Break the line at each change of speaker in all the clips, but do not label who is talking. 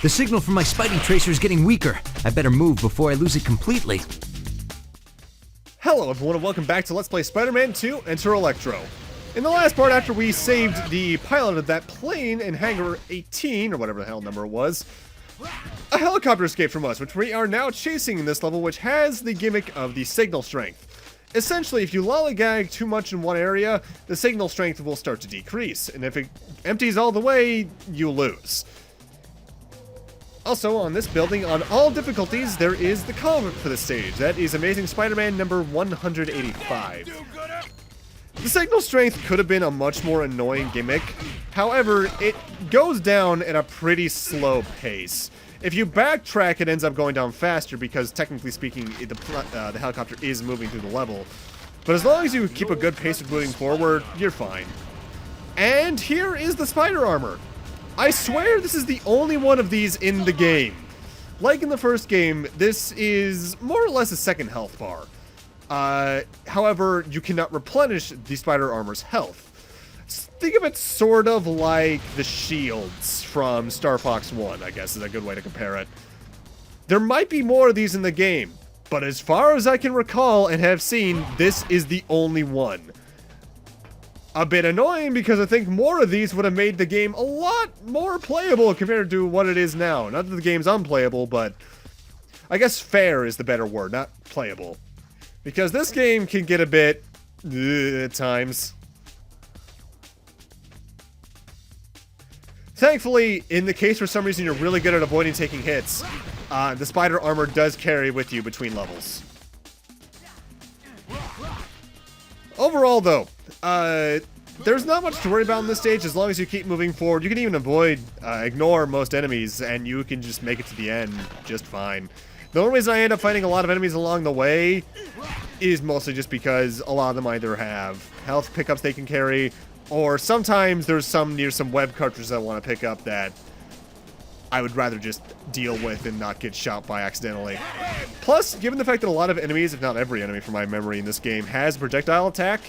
The signal from my Spidey tracer is getting weaker. I better move before I lose it completely.
Hello everyone and welcome back to Let's Play Spider-Man 2 Enter Electro. In the last part, after we saved the pilot of that plane in Hangar 18, or whatever the hell number it was, a helicopter escaped from us, which we are now chasing in this level, which has the gimmick of the signal strength. Essentially, if you lollygag too much in one area, the signal strength will start to decrease, and if it empties all the way, you lose. Also, on this building, on all difficulties, there is the comic for the stage. That is Amazing Spider-Man number 185. The signal strength could have been a much more annoying gimmick. However, it goes down at a pretty slow pace. If you backtrack, it ends up going down faster because, technically speaking, the helicopter is moving through the level. But as long as you keep a good pace of moving forward, you're fine. And here is the spider armor. I swear this is the only one of these in the game. Like in the first game, this is more or less a second health bar. However, you cannot replenish the spider armor's health. Think of it sort of like the shields from Star Fox 1, I guess is a good way to compare it. There might be more of these in the game, but as far as I can recall and have seen, this is the only one. A bit annoying because I think more of these would have made the game a lot more playable compared to what it is now. Not that the game's unplayable, but I guess fair is the better word, not playable. Because this game can get a bit at times. Thankfully, in the case for some reason you're really good at avoiding taking hits, the spider armor does carry with you between levels. Overall, though, there's not much to worry about in this stage as long as you keep moving forward. You can even ignore most enemies, and you can just make it to the end just fine. The only reason I end up fighting a lot of enemies along the way is mostly just because a lot of them either have health pickups they can carry, or sometimes there's some near some web cartridges I want to pick up that I would rather just deal with and not get shot by accidentally. Plus, given the fact that a lot of enemies, if not every enemy from my memory in this game, has projectile attack,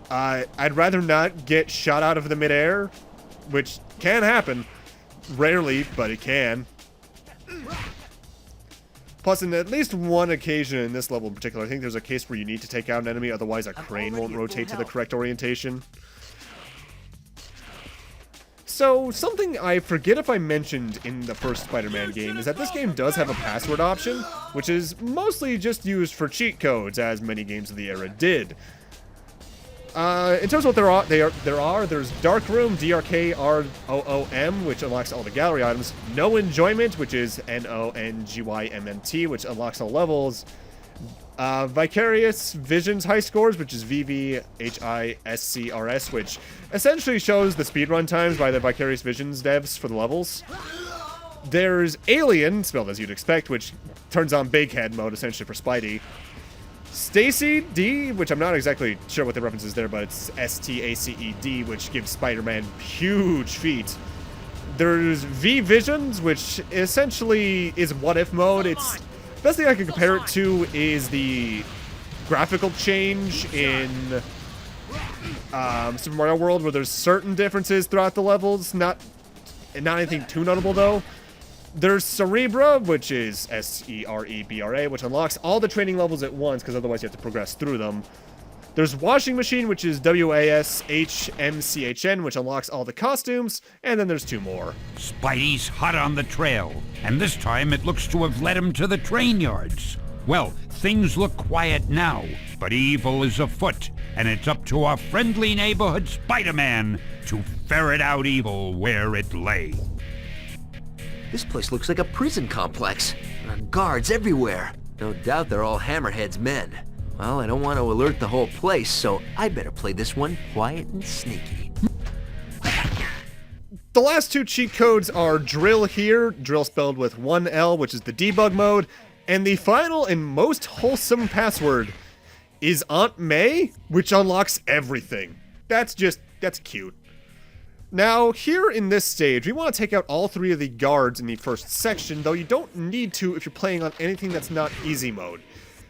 I'd rather not get shot out of the midair, which can happen. Rarely, but it can. Plus, in at least one occasion in this level in particular, I think there's a case where you need to take out an enemy, otherwise a crane won't rotate to the correct orientation. So, something I forget if I mentioned in the first Spider-Man game is that this game does have a password option, which is mostly just used for cheat codes, as many games of the era did. In terms of what there's Dark Room, D-R-K-R-O-O-M, which unlocks all the gallery items. No Enjoyment, which is N-O-N-G-Y-M-M-T, which unlocks all levels. Vicarious Visions High Scores, which is V-V-H-I-S-C-R-S, which essentially shows the speedrun times by the Vicarious Visions devs for the levels. There's Alien, spelled as you'd expect, which turns on Big Head mode, essentially for Spidey. Stacy D, which I'm not exactly sure what the reference is there, but it's S-T-A-C-E-D, which gives Spider-Man huge feet. There's V-Visions, which essentially is what-if mode. It's best thing I can compare it to is the graphical change in Super Mario World, where there's certain differences throughout the levels, not anything too notable though. There's Cerebra, which is S-E-R-E-B-R-A, which unlocks all the training levels at once, because otherwise you have to progress through them. There's Washing Machine, which is W-A-S-H-M-C-H-N, which unlocks all the costumes, and then there's two more.
Spidey's hot on the trail, and this time it looks to have led him to the Trainyards. Well, things look quiet now, but evil is afoot, and it's up to our friendly neighborhood Spider-Man to ferret out evil where it lay.
This place looks like a prison complex. There are guards everywhere. No doubt they're all Hammerhead's men. Well, I don't want to alert the whole place, so I better play this one quiet and sneaky.
The last two cheat codes are Drill here, Drill spelled with one L, which is the debug mode, and the final and most wholesome password is Aunt May, which unlocks everything. That's cute. Now, here in this stage, we want to take out all three of the guards in the first section, though you don't need to if you're playing on anything that's not easy mode.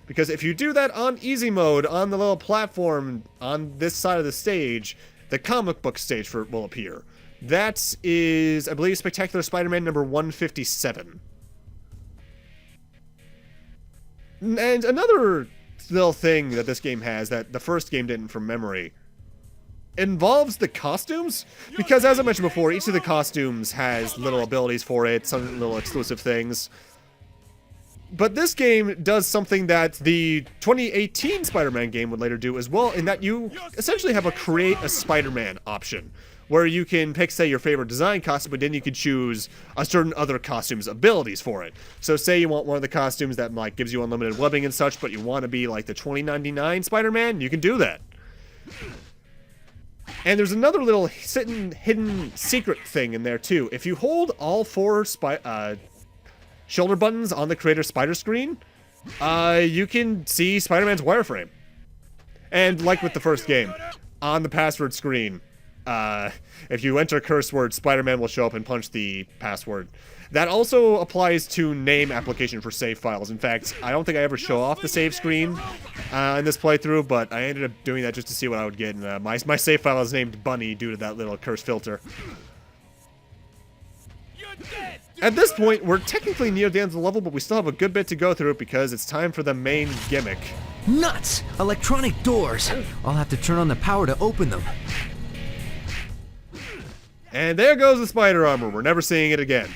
Because if you do that on easy mode, on the little platform on this side of the stage, the comic book stage will appear. That is, I believe, Spectacular Spider-Man number 157. And another little thing that this game has that the first game didn't from memory involves the costumes, because as I mentioned before, each of the costumes has little abilities for it, some little exclusive things. But this game does something that the 2018 Spider-Man game would later do as well, in that you essentially have a create a Spider-Man option, where you can pick, say, your favorite design costume, but then you can choose a certain other costume's abilities for it. So say you want one of the costumes that like gives you unlimited webbing and such, but you want to be like the 2099 Spider-Man, you can do that. And there's another little hidden secret thing in there too. If you hold all four shoulder buttons on the Creator Spider screen, you can see Spider-Man's wireframe. And like with the first game, on the password screen, if you enter curse word, Spider-Man will show up and punch the password. That also applies to name application for save files. In fact, I don't think I ever show off the save screen in this playthrough, but I ended up doing that just to see what I would get. And my save file is named Bunny due to that little curse filter. At this point, we're technically near the end of the level, but we still have a good bit to go through because it's time for the main gimmick.
Nuts! Electronic doors! I'll have to turn on the power to open them.
And there goes the spider armor. We're never seeing it again.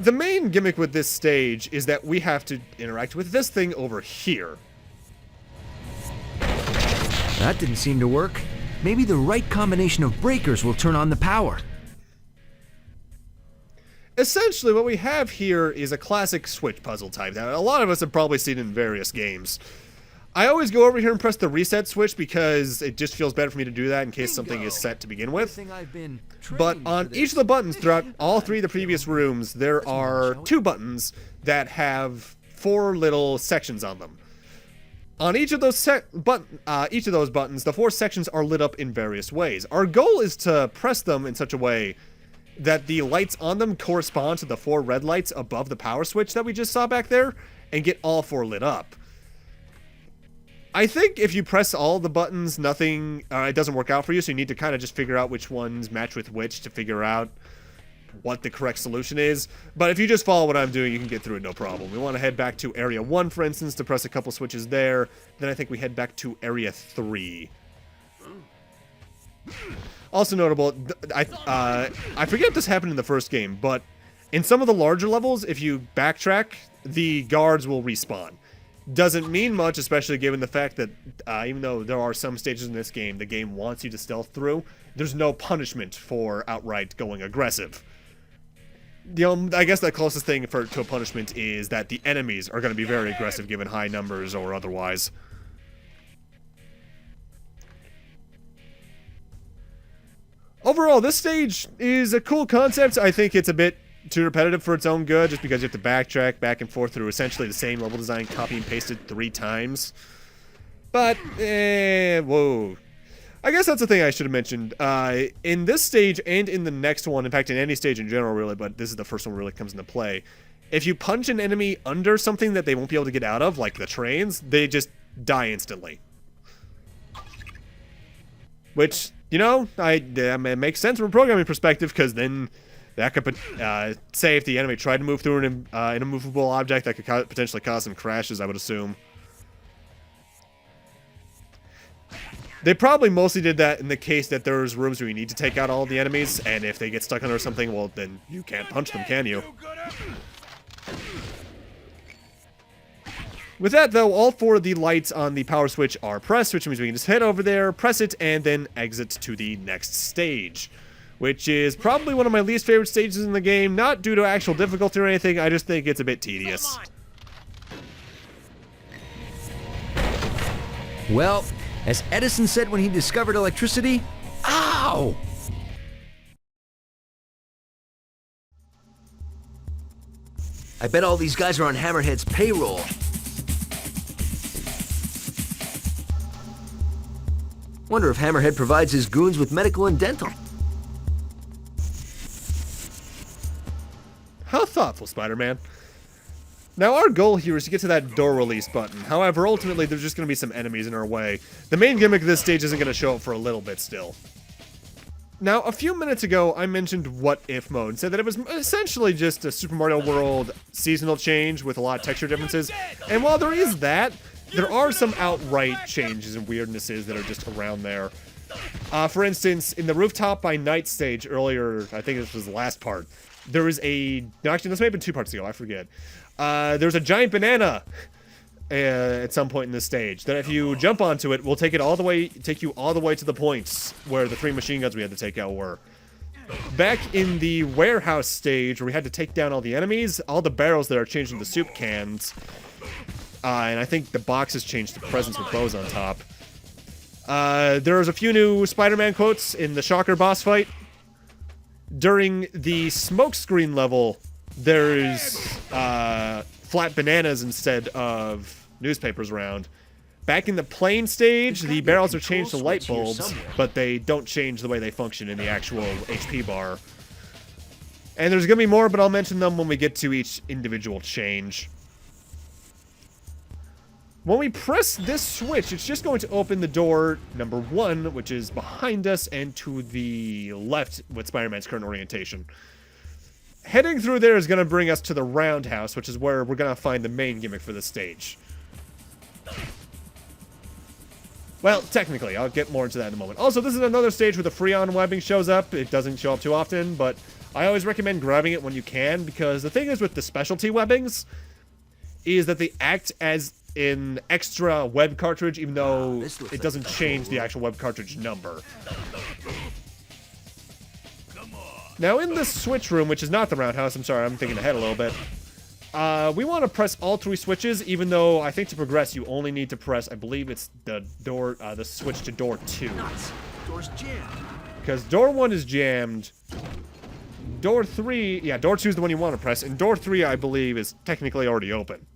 The main gimmick with this stage is that we have to interact with this thing over here.
That didn't seem to work. Maybe the right combination of breakers will turn on the power.
Essentially, what we have here is a classic switch puzzle type that a lot of us have probably seen in various games. I always go over here and press the reset switch because it just feels better for me to do that in case something is set to begin with. But on each of the buttons throughout all three of the previous rooms, there are two buttons that have four little sections on them. On each of those buttons, the four sections are lit up in various ways. Our goal is to press them in such a way that the lights on them correspond to the four red lights above the power switch that we just saw back there, and get all four lit up. I think if you press all the buttons, it doesn't work out for you, so you need to kind of just figure out which ones match with which to figure out what the correct solution is. But if you just follow what I'm doing, you can get through it no problem. We want to head back to Area 1, for instance, to press a couple switches there. Then I think we head back to Area 3. Also notable, I forget if this happened in the first game, but in some of the larger levels, if you backtrack, the guards will respawn. Doesn't mean much, especially given the fact that even though there are some stages in this game, the game wants you to stealth through, there's no punishment for outright going aggressive. I guess the closest thing to a punishment is that the enemies are going to be very aggressive given high numbers or otherwise. Overall, this stage is a cool concept. I think it's a bit too repetitive for its own good, just because you have to backtrack back and forth through essentially the same level design, copy and pasted 3 times. But, whoa. I guess that's the thing I should have mentioned. In this stage and in the next one, in fact, in any stage in general, really, but this is the first one where it really comes into play. If you punch an enemy under something that they won't be able to get out of, like the trains, they just die instantly. Which, you know, it makes sense from a programming perspective, because then that could, say if the enemy tried to move through an immovable object, that could potentially cause some crashes, I would assume. They probably mostly did that in the case that there's rooms where you need to take out all the enemies, and if they get stuck under something, well, then you can't punch them, can you? With that, though, all 4 of the lights on the power switch are pressed, which means we can just head over there, press it, and then exit to the next stage. Which is probably one of my least favorite stages in the game, not due to actual difficulty or anything, I just think it's a bit tedious.
Well, as Edison said when he discovered electricity, ow! I bet all these guys are on Hammerhead's payroll. Wonder if Hammerhead provides his goons with medical and dental.
How thoughtful, Spider-Man. Now, our goal here is to get to that door release button. However, ultimately, there's just going to be some enemies in our way. The main gimmick of this stage isn't going to show up for a little bit still. Now, a few minutes ago, I mentioned What If mode, and said that it was essentially just a Super Mario World seasonal change with a lot of texture differences. And while there is that, there are some outright changes and weirdnesses that are just around there. For instance, in the Rooftop by Night stage earlier, I think this was the last part, there was a... No, actually, this may have been 2 parts ago, I forget. There's a giant banana at some point in this stage that if you jump onto it, will take you all the way to the points where the 3 machine guns we had to take out were. Back in the warehouse stage where we had to take down all the enemies, all the barrels there are changed into soup cans. And I think the boxes changed to presents with bows on top. There's a few new Spider-Man quotes in the Shocker boss fight. During the smokescreen level, there's flat bananas instead of newspapers around. Back in the plane stage, the barrels are changed to light bulbs, but they don't change the way they function in the actual HP bar. And there's gonna be more, but I'll mention them when we get to each individual change. When we press this switch, it's just going to open the door number 1, which is behind us and to the left with Spider-Man's current orientation. Heading through there is going to bring us to the roundhouse, which is where we're going to find the main gimmick for this stage. Well, technically, I'll get more into that in a moment. Also, this is another stage where the Freon webbing shows up. It doesn't show up too often, but I always recommend grabbing it when you can, because the thing is with the specialty webbings is that they act as an extra web cartridge, even though it doesn't change the actual web cartridge number. Now, in this switch room, which is not the roundhouse, I'm sorry, I'm thinking ahead a little bit, we want to press all 3 switches, even though I think to progress you only need to press, I believe it's the door, the switch to door 2.
Door's jammed.
Because door 1 is jammed. Door 3, yeah, door 2 is the one you want to press, and door 3, I believe, is technically already open.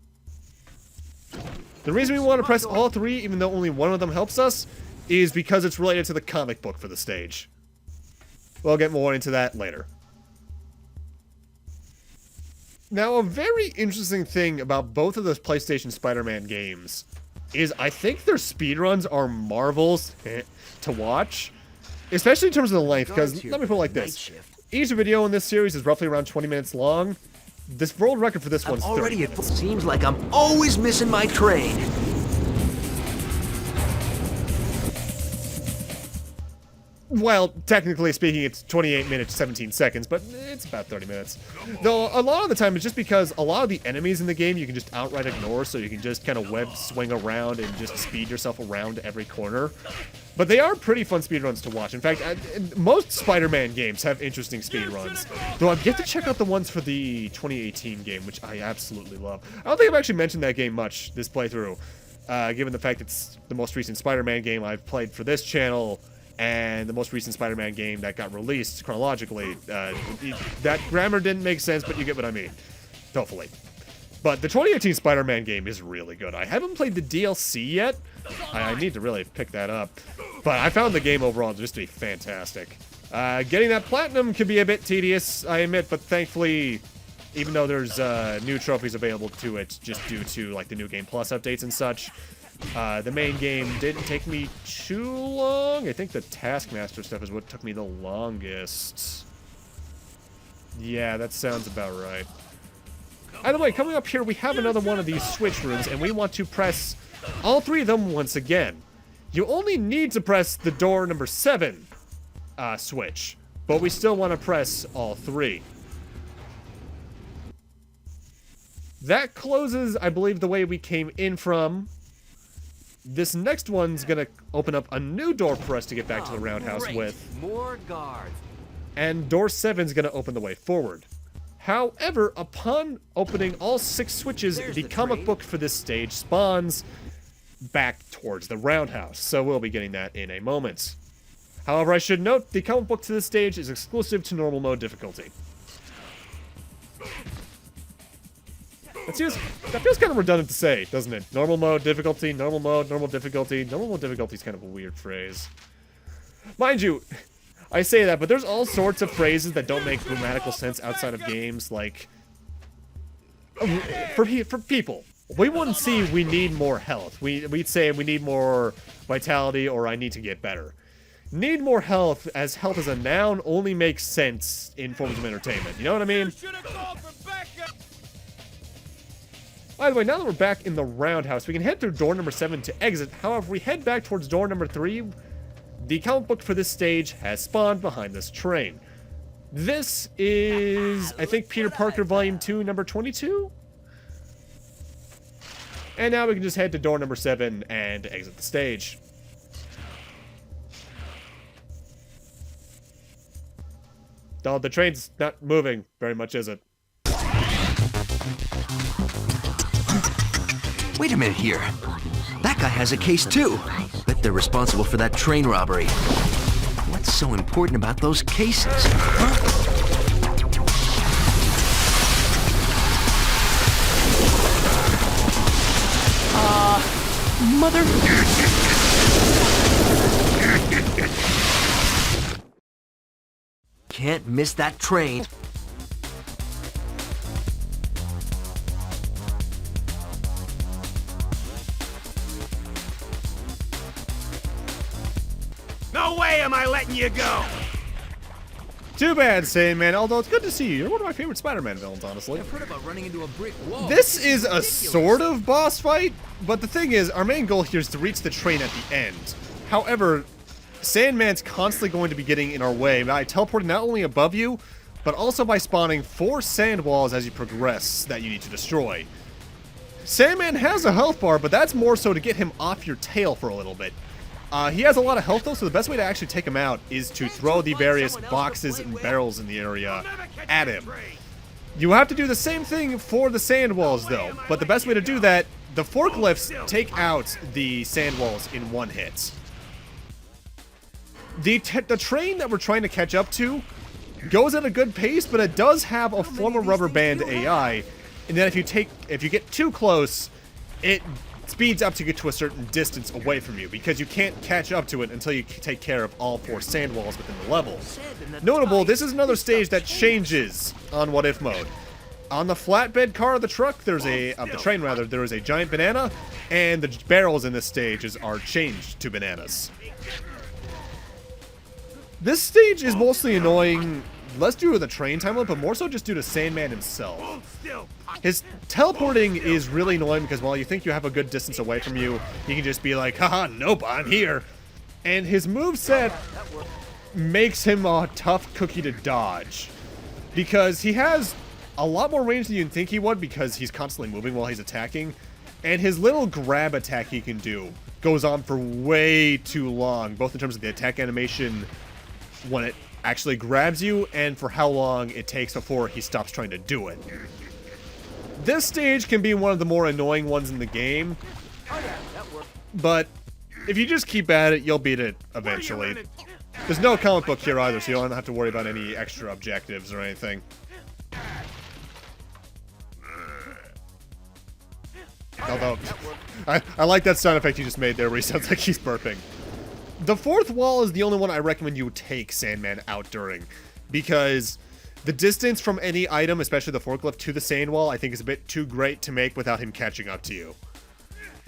The reason we want to press all 3, even though only one of them helps us, is because it's related to the comic book for the stage. We'll get more into that later. Now, a very interesting thing about both of those PlayStation Spider-Man games is I think their speedruns are marvels to watch, especially in terms of the length, because let me put it like this. Each video in this series is roughly around 20 minutes long. This world record for this one's 30 minutes.
Seems like I'm always missing my train.
Well, technically speaking, it's 28 minutes, 17 seconds, but it's about 30 minutes. Though, a lot of the time, it's just because a lot of the enemies in the game you can just outright ignore, so you can just kind of web swing around and just speed yourself around every corner. But they are pretty fun speedruns to watch. In fact, most Spider-Man games have interesting speedruns. Though I've yet to check out the ones for the 2018 game, which I absolutely love. I don't think I've actually mentioned that game much this playthrough, given the fact it's the most recent Spider-Man game I've played for this channel, and the most recent Spider-Man game that got released chronologically. That grammar didn't make sense, but you get what I mean. Hopefully. But the 2018 Spider-Man game is really good. I haven't played the DLC yet. I need to really pick that up. But I found the game overall just to be fantastic. Getting that platinum can be a bit tedious, I admit, but thankfully, even though there's new trophies available to it just due to like the New Game Plus updates and such, the main game didn't take me too long. I think the Taskmaster stuff is what took me the longest. Yeah, that sounds about right. Either way, coming up here, we have another one of these switch rooms, and we want to press all 3 of them once again. You only need to press the door number 7 switch, but we still want to press all 3. That closes, I believe, the way we came in from. This next one's gonna open up a new door for us to get back to the roundhouse with.
More guards.
And door 7's gonna open the way forward. However, upon opening all 6 switches, the comic book for this stage spawns back towards the roundhouse, so we'll be getting that in a moment. However, I should note, the comic book to this stage is exclusive to normal mode difficulty. That feels kind of redundant to say, doesn't it? Normal mode difficulty, normal mode, normal difficulty. Normal mode difficulty is kind of a weird phrase. Mind you, I say that, but there's all sorts of phrases that don't make grammatical sense outside of games, like... For people, we wouldn't see we need more health. We'd say we need more vitality or I need to get better. Need more health, as health as a noun only makes sense in forms of entertainment. You know what I mean? By the way, now that we're back in the roundhouse, we can head through door number 7 to exit. However, if we head back towards door number 3, the comic book for this stage has spawned behind this train. This is, I think, Peter Parker Volume 2, number 22? And now we can just head to door number 7 and exit the stage. Oh, the train's not moving very much, is it?
Wait a minute here. That guy has a case too. Bet they're responsible for that train robbery. What's so important about those cases? Huh? Mother... Can't miss that train.
No way am I letting you go!
Too bad, Sandman, although it's good to see you. You're one of my favorite Spider-Man villains, honestly.
I've heard about running into a brick wall.
This is a sort of boss fight, but the thing is, our main goal here is to reach the train at the end. However, Sandman's constantly going to be getting in our way by teleporting not only above you, but also by spawning 4 sand walls as you progress that you need to destroy. Sandman has a health bar, but that's more so to get him off your tail for a little bit. He has a lot of health though, so the best way to actually take him out is to throw the various boxes and barrels in the area at him. You have to do the same thing for the sand walls though, but the best way to do that, the forklifts take out the sand walls in one hit. The train that we're trying to catch up to goes at a good pace, but it does have a form of rubber band AI, and then if you get too close, it speeds up to get to a certain distance away from you, because you can't catch up to it until you take care of all 4 sand walls within the level. Notable, this is another stage that changes on What If mode. On the flatbed car of the truck, there is a giant banana, and the barrels in this stage are changed to bananas. This stage is mostly annoying, less due to the train time limit, but more so just due to Sandman himself. His teleporting is really annoying because while you think you have a good distance away from you, he can just be like, haha, nope, I'm here. And his moveset makes him a tough cookie to dodge, because he has a lot more range than you'd think he would because he's constantly moving while he's attacking. And his little grab attack he can do goes on for way too long, both in terms of the attack animation when it actually grabs you and for how long it takes before he stops trying to do it. This stage can be one of the more annoying ones in the game, but if you just keep at it, you'll beat it eventually. There's no comic book here either, so you don't have to worry about any extra objectives or anything. Although, I like that sound effect you just made there where he sounds like he's burping. The 4th wall is the only one I recommend you take Sandman out during, because the distance from any item, especially the forklift, to the sand wall, I think is a bit too great to make without him catching up to you.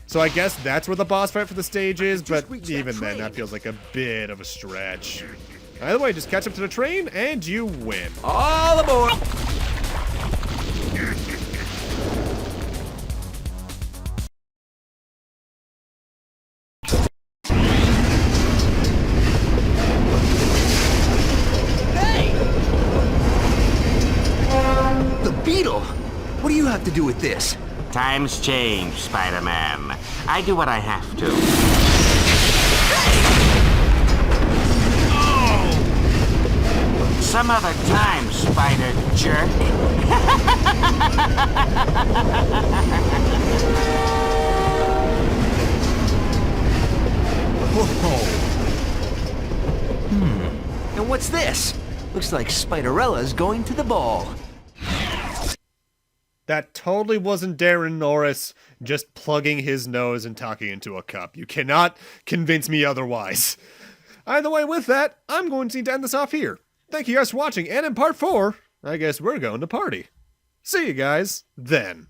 So I guess that's where the boss fight for the stage is, but even then, that feels like a bit of a stretch. Either way, just catch up to the train, and you win.
All aboard! What do you have to do with this?
Times change, Spider-Man. I do what I have to. Oh! Some other time, Spider Jerk.
And what's this? Looks like Spiderella's going to the ball.
That totally wasn't Darren Norris just plugging his nose and talking into a cup. You cannot convince me otherwise. Either way, with that, I'm going to need to end this off here. Thank you guys for watching, and in part 4, I guess we're going to party. See you guys then.